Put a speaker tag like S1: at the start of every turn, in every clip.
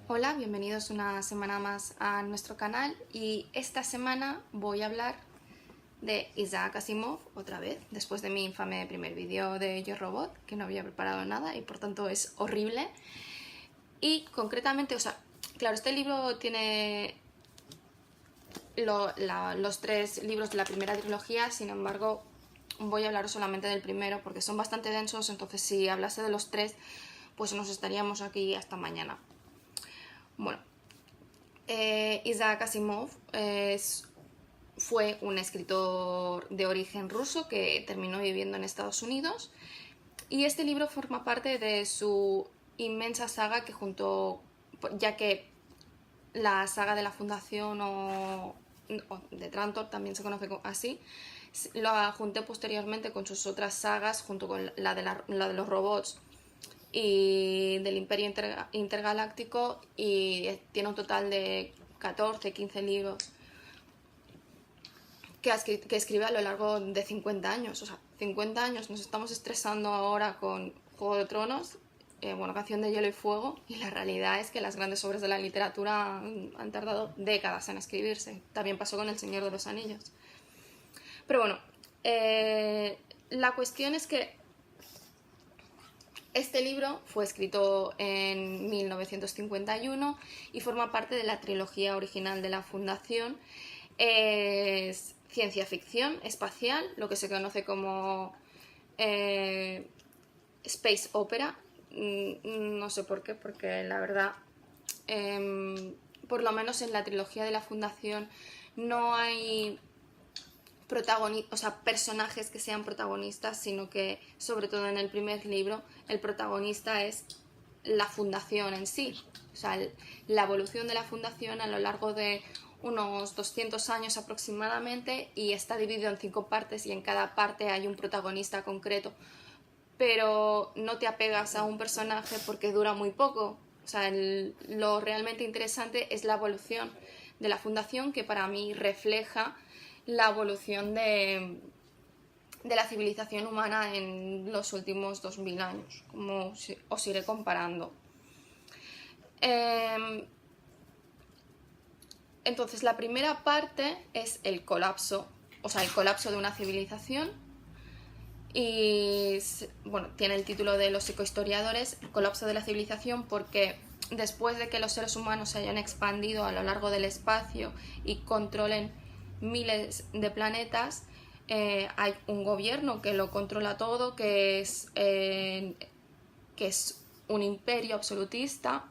S1: Hola, bienvenidos una semana más a nuestro canal y esta semana voy a hablar de Isaac Asimov otra vez, después de mi infame primer vídeo de Yo Robot, que no había preparado nada y por tanto es horrible. Y concretamente, claro, este libro tiene los tres libros de la primera trilogía, sin embargo voy a hablar solamente del primero porque son bastante densos, entonces si hablase de los tres pues nos estaríamos aquí hasta mañana. Bueno, Isaac Asimov fue un escritor de origen ruso que terminó viviendo en Estados Unidos y este libro forma parte de su inmensa saga ya que la saga de la Fundación o de Trantor también se conoce así, lo junté posteriormente con sus otras sagas junto con la de los robots y del Imperio Intergaláctico, y tiene un total de 14, 15 libros que escribe a lo largo de 50 años. 50 años nos estamos estresando ahora con Juego de Tronos, Canción de Hielo y Fuego, y la realidad es que las grandes obras de la literatura han tardado décadas en escribirse. También pasó con El Señor de los Anillos. Pero bueno, la cuestión es que este libro fue escrito en 1951 y forma parte de la trilogía original de la Fundación. Es ciencia ficción espacial, lo que se conoce como space opera. No sé por qué, porque la verdad, por lo menos en la trilogía de la Fundación no hay personajes que sean protagonistas, sino que, sobre todo en el primer libro, el protagonista es la fundación en sí. La evolución de la fundación a lo largo de unos 200 años aproximadamente, y está dividido en 5 partes y en cada parte hay un protagonista concreto, pero no te apegas a un personaje porque dura muy poco. Lo realmente interesante es la evolución de la fundación, que para mí refleja la evolución de la civilización humana en los últimos 2000 años, como os iré comparando. Entonces, la primera parte es el colapso de una civilización, y bueno, tiene el título de los psicohistoriadores, el colapso de la civilización, porque después de que los seres humanos se hayan expandido a lo largo del espacio y controlen miles de planetas, hay un gobierno que lo controla todo, que es un imperio absolutista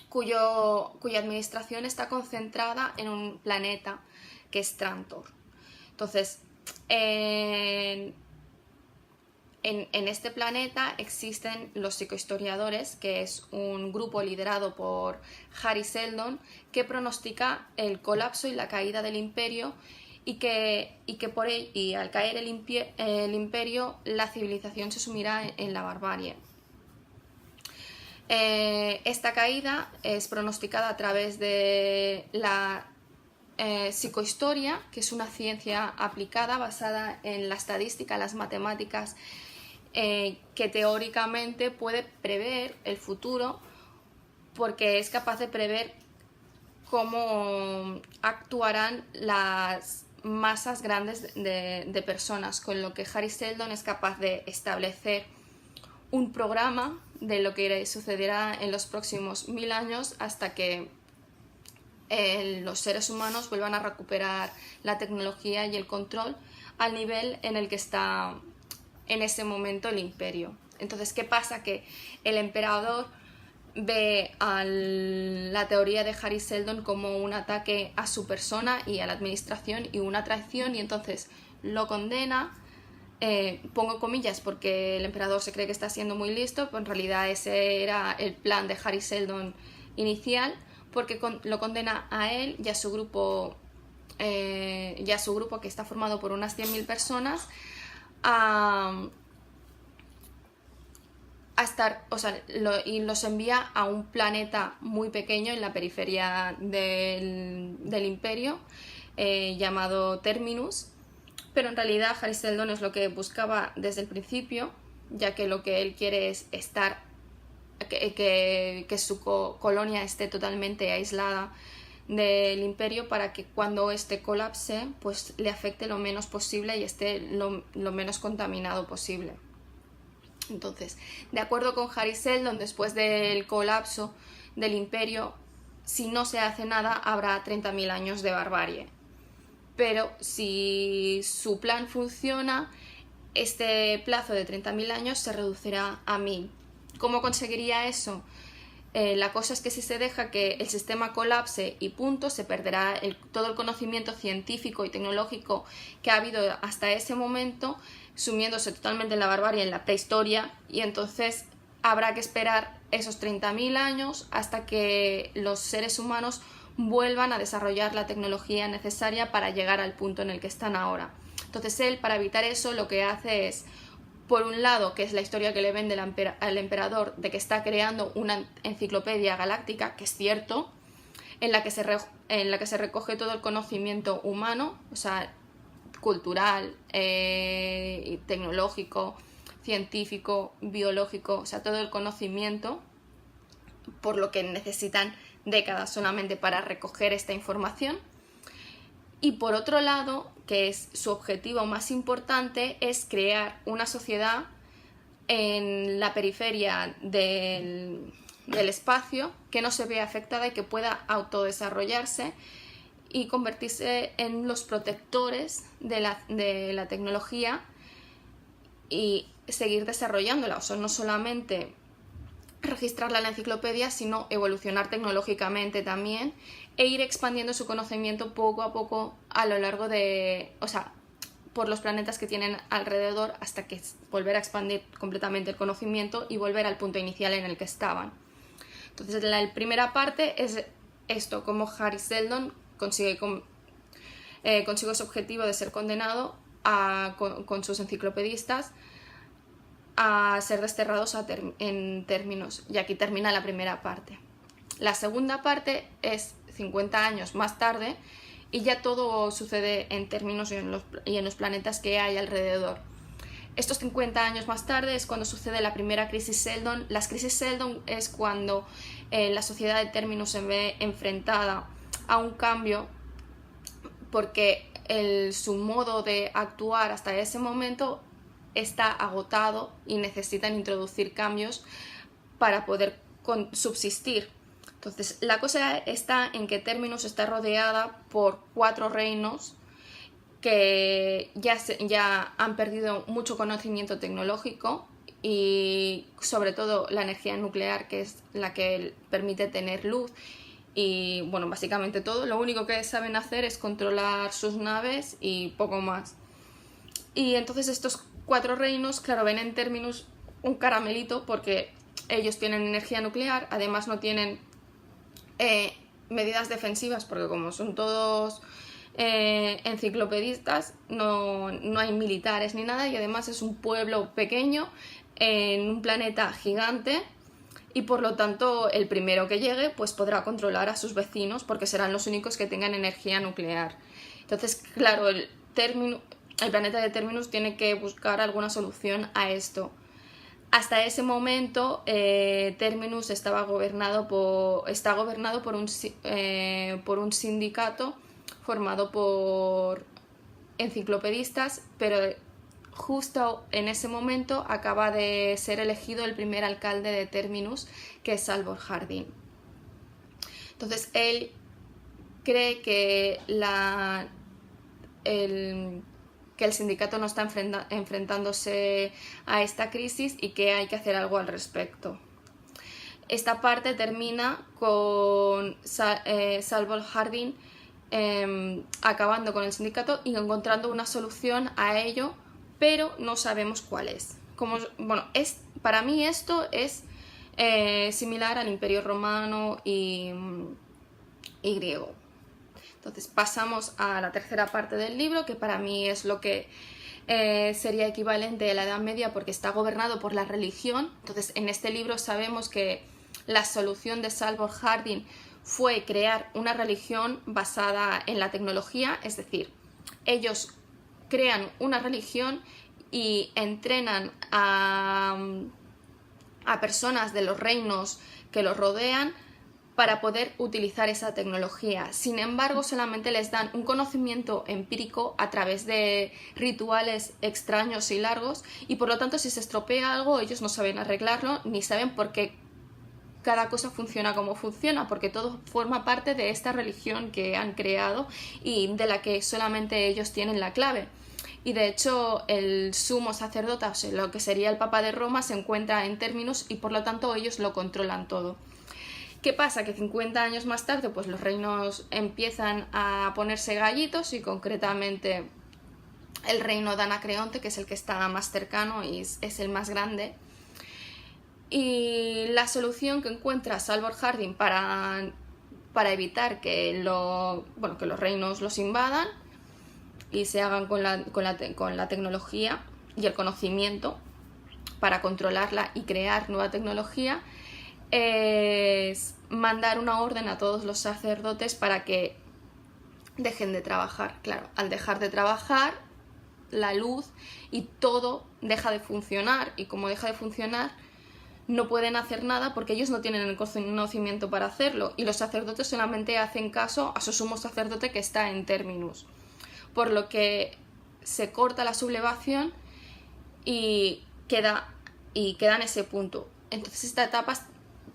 S1: cuya administración está concentrada en un planeta que es Trantor. Entonces, en este planeta existen los psicohistoriadores, que es un grupo liderado por Hari Seldon, que pronostica el colapso y la caída del imperio, y al caer el imperio, la civilización se sumirá en la barbarie. Esta caída es pronosticada a través de la psicohistoria, que es una ciencia aplicada basada en la estadística, las matemáticas, que teóricamente puede prever el futuro, porque es capaz de prever cómo actuarán las masas grandes de personas, con lo que Hari Seldon es capaz de establecer un programa de lo que sucederá en los próximos 1000 años, hasta que los seres humanos vuelvan a recuperar la tecnología y el control al nivel en el que está en ese momento el imperio. Entonces, ¿qué pasa? Que el emperador ve a la teoría de Hari Seldon como un ataque a su persona y a la administración y una traición, y entonces lo condena. Pongo comillas porque el emperador se cree que está siendo muy listo, pero en realidad ese era el plan de Hari Seldon inicial, porque lo condena a él y a su grupo, que está formado por unas 100.000 personas, a estar, y los envía a un planeta muy pequeño en la periferia del imperio, llamado Terminus. Pero en realidad Hari Seldon es lo que buscaba desde el principio, ya que lo que él quiere es estar que su colonia esté totalmente aislada del imperio, para que cuando este colapse pues le afecte lo menos posible y esté lo menos contaminado posible. Entonces, de acuerdo con Hari Seldon, después del colapso del imperio, si no se hace nada habrá 30.000 años de barbarie, pero si su plan funciona, este plazo de 30.000 años se reducirá a 1.000. ¿Cómo conseguiría eso? La cosa es que si se deja que el sistema colapse y punto, se perderá todo el conocimiento científico y tecnológico que ha habido hasta ese momento, sumiéndose totalmente en la barbarie, en la prehistoria, y entonces habrá que esperar esos 30.000 años hasta que los seres humanos vuelvan a desarrollar la tecnología necesaria para llegar al punto en el que están ahora. Entonces él, para evitar eso, lo que hace es, por un lado, que es la historia que le vende al emperador de que está creando una enciclopedia galáctica, que es cierto, en la que se recoge todo el conocimiento humano, o sea, cultural, tecnológico, científico, biológico, o sea, todo el conocimiento, por lo que necesitan décadas solamente para recoger esta información. Y por otro lado, que es su objetivo más importante, es crear una sociedad en la periferia del espacio que no se vea afectada y que pueda autodesarrollarse y convertirse en los protectores de la tecnología y seguir desarrollándola. O sea, no solamente registrarla en la enciclopedia, sino evolucionar tecnológicamente también e ir expandiendo su conocimiento poco a poco a lo largo por los planetas que tienen alrededor, hasta que volver a expandir completamente el conocimiento y volver al punto inicial en el que estaban. Entonces, la primera parte es esto, cómo Hari Seldon consigue ese objetivo de ser condenado con sus enciclopedistas a ser desterrados en términos, y aquí termina la primera parte. La segunda parte es 50 años más tarde y ya todo sucede en términos y en los planetas que hay alrededor. Estos 50 años más tarde es cuando sucede la primera crisis Seldon. Las crisis Seldon es cuando la sociedad de Terminus se ve enfrentada a un cambio, porque su modo de actuar hasta ese momento está agotado y necesitan introducir cambios para poder subsistir. Entonces, la cosa está en que Terminus está rodeada por 4 reinos que ya han perdido mucho conocimiento tecnológico y sobre todo la energía nuclear, que es la que permite tener luz. Y bueno, básicamente todo. Lo único que saben hacer es controlar sus naves y poco más. Y entonces estos 4 reinos, claro, ven en Terminus un caramelito, porque ellos tienen energía nuclear, además no tienen medidas defensivas, porque como son todos enciclopedistas, no hay militares ni nada, y además es un pueblo pequeño en un planeta gigante, y por lo tanto el primero que llegue pues podrá controlar a sus vecinos, porque serán los únicos que tengan energía nuclear. Entonces, claro, el planeta de Terminus tiene que buscar alguna solución a esto. Hasta ese momento, Terminus está gobernado por un sindicato formado por enciclopedistas, pero justo en ese momento acaba de ser elegido el primer alcalde de Terminus, que es Salvor Hardin. Entonces él cree que el sindicato no está enfrentándose a esta crisis y que hay que hacer algo al respecto. Esta parte termina con Salvor Hardin acabando con el sindicato y encontrando una solución a ello, pero no sabemos cuál es. Para mí esto es similar al Imperio Romano y griego. Entonces pasamos a la tercera parte del libro, que para mí es lo que sería equivalente a la Edad Media, porque está gobernado por la religión. Entonces en este libro sabemos que la solución de Salvor Hardin fue crear una religión basada en la tecnología, es decir, ellos crean una religión y entrenan a a personas de los reinos que los rodean para poder utilizar esa tecnología. Sin embargo, solamente les dan un conocimiento empírico a través de rituales extraños y largos, y por lo tanto, si se estropea algo, ellos no saben arreglarlo, ni saben por qué cada cosa funciona como funciona, porque todo forma parte de esta religión que han creado y de la que solamente ellos tienen la clave. Y de hecho el sumo sacerdote, o sea, lo que sería el Papa de Roma, se encuentra en Terminus y por lo tanto ellos lo controlan todo. ¿Qué pasa? Que 50 años más tarde pues los reinos empiezan a ponerse gallitos, y concretamente el reino de Anacreonte, que es el que está más cercano y es el más grande. Y la solución que encuentra Salvor Hardin para evitar que los reinos los invadan y se hagan con la tecnología y el conocimiento para controlarla y crear nueva tecnología, es mandar una orden a todos los sacerdotes para que dejen de trabajar. Claro, al dejar de trabajar, la luz y todo deja de funcionar, y como deja de funcionar, no pueden hacer nada porque ellos no tienen el conocimiento para hacerlo, y los sacerdotes solamente hacen caso a su sumo sacerdote que está en Terminus, por lo que se corta la sublevación y queda en ese punto. Entonces esta etapa,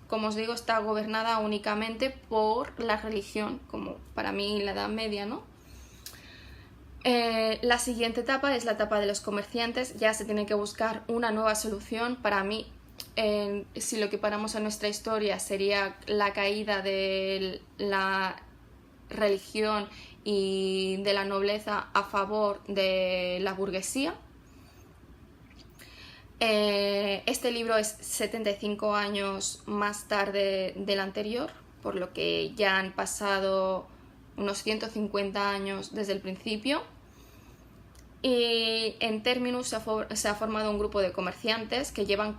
S1: como os digo, está gobernada únicamente por la religión, como para mí la Edad Media, ¿no? La siguiente etapa es la etapa de los comerciantes. Ya se tiene que buscar una nueva solución. Para mí, si lo que paramos a nuestra historia sería la caída de la religión y de la nobleza a favor de la burguesía. Este libro es 75 años más tarde del anterior, por lo que ya han pasado unos 150 años desde el principio. Y en Terminus se ha formado un grupo de comerciantes que llevan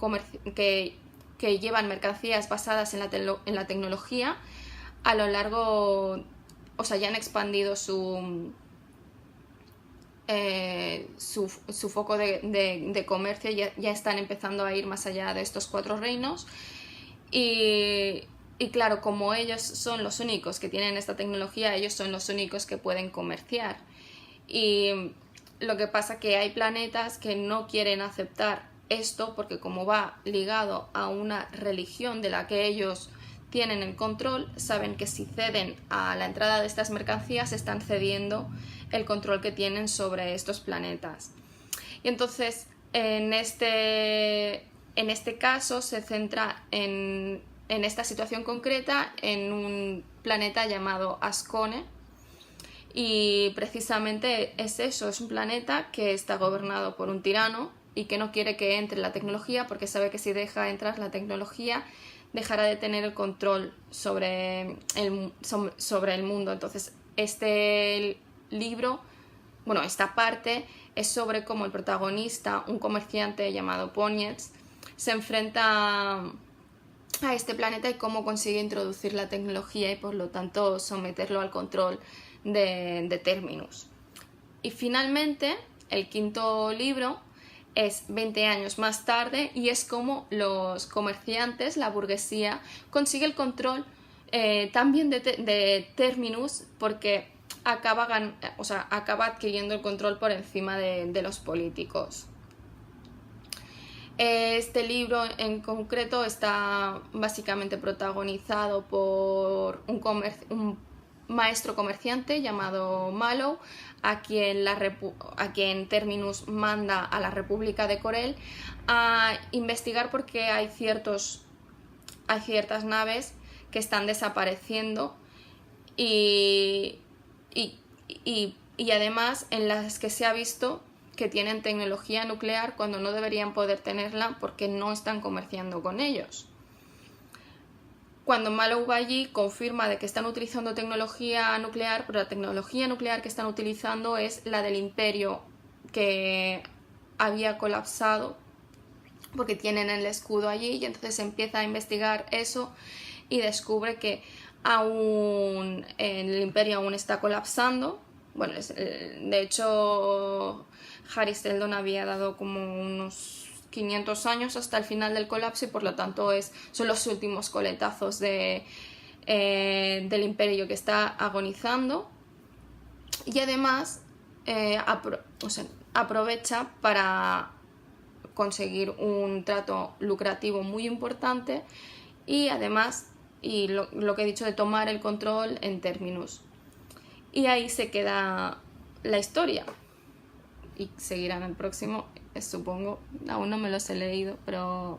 S1: mercancías basadas en la tecnología a lo largo, o sea, ya han expandido su foco de comercio, ya están empezando a ir más allá de estos 4 reinos. Y claro, como ellos son los únicos que tienen esta tecnología, ellos son los únicos que pueden comerciar. Y lo que pasa que hay planetas que no quieren aceptar esto, porque como va ligado a una religión de la que ellos tienen el control, saben que si ceden a la entrada de estas mercancías están cediendo el control que tienen sobre estos planetas. Y entonces en este caso se centra en esta situación concreta en un planeta llamado Ascone, y precisamente es eso, es un planeta que está gobernado por un tirano y que no quiere que entre la tecnología, porque sabe que si deja entrar la tecnología dejará de tener el control sobre el mundo. Entonces este libro, esta parte es sobre cómo el protagonista, un comerciante llamado Ponietz, se enfrenta a este planeta y cómo consigue introducir la tecnología y por lo tanto someterlo al control de Terminus. Y finalmente el quinto libro es 20 años más tarde y es como los comerciantes, la burguesía, consigue el control también de Terminus, porque acaba adquiriendo el control por encima de los políticos. Este libro en concreto está básicamente protagonizado por un maestro comerciante llamado Mallow, a quien Terminus manda a la República de Corel a investigar por qué hay ciertas naves que están desapareciendo y además en las que se ha visto que tienen tecnología nuclear cuando no deberían poder tenerla porque no están comerciando con ellos. Cuando Mallow va allí, confirma de que están utilizando tecnología nuclear, pero la tecnología nuclear que están utilizando es la del Imperio, que había colapsado porque tienen el escudo allí, y entonces empieza a investigar eso y descubre que el Imperio aún está colapsando. De hecho, Harry Seldon había dado como unos 500 años hasta el final del colapso y por lo tanto son los últimos coletazos del imperio que está agonizando. Y además aprovecha para conseguir un trato lucrativo muy importante y además, y lo que he dicho de tomar el control en Terminus. Y ahí se queda la historia. Y seguirá en el próximo, supongo. Aún no me los he leído, pero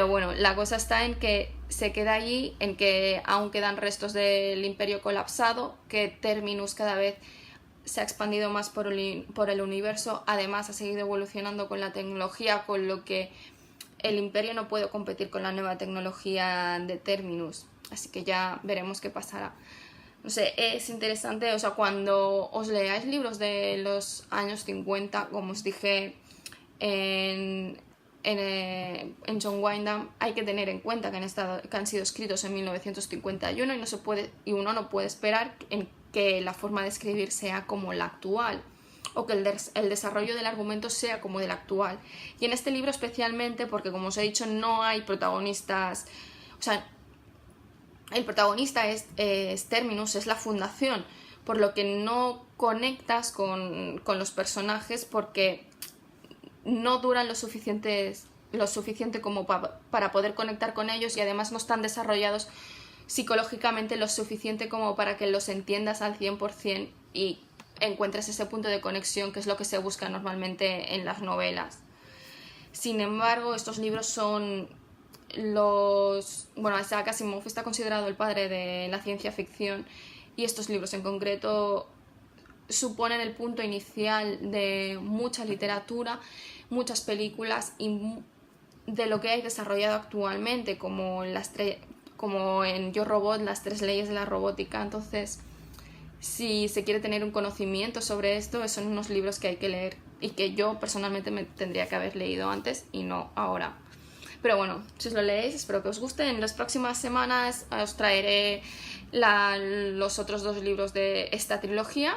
S1: bueno, la cosa está en que se queda allí, en que aún quedan restos del imperio colapsado, que Terminus cada vez se ha expandido más por el universo, además ha seguido evolucionando con la tecnología, con lo que el imperio no puede competir con la nueva tecnología de Terminus, así que ya veremos qué pasará. No sé, es interesante, o sea, cuando os leáis libros de los años 50, como os dije en John Wyndham, hay que tener en cuenta que han sido escritos en 1951 y uno no puede esperar que la forma de escribir sea como la actual o que el desarrollo del argumento sea como del actual. Y en este libro especialmente, porque como os he dicho, no hay protagonistas, o sea, el protagonista es Terminus, es la fundación, por lo que no conectas con los personajes porque no duran lo suficiente como para poder conectar con ellos y además no están desarrollados psicológicamente lo suficiente como para que los entiendas al 100% y encuentres ese punto de conexión que es lo que se busca normalmente en las novelas. Sin embargo, estos libros son bueno, Isaac Asimov está considerado el padre de la ciencia ficción y estos libros en concreto suponen el punto inicial de mucha literatura, muchas películas y de lo que hay desarrollado actualmente, como en Yo Robot, las 3 leyes de la robótica. Entonces, si se quiere tener un conocimiento sobre esto, son unos libros que hay que leer y que yo personalmente me tendría que haber leído antes y no ahora. Pero bueno, si os lo leéis, espero que os guste. En las próximas semanas os traeré los otros 2 libros de esta trilogía.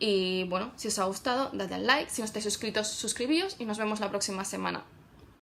S1: Y bueno, si os ha gustado, dadle al like. Si no estáis suscritos, suscribíos y nos vemos la próxima semana.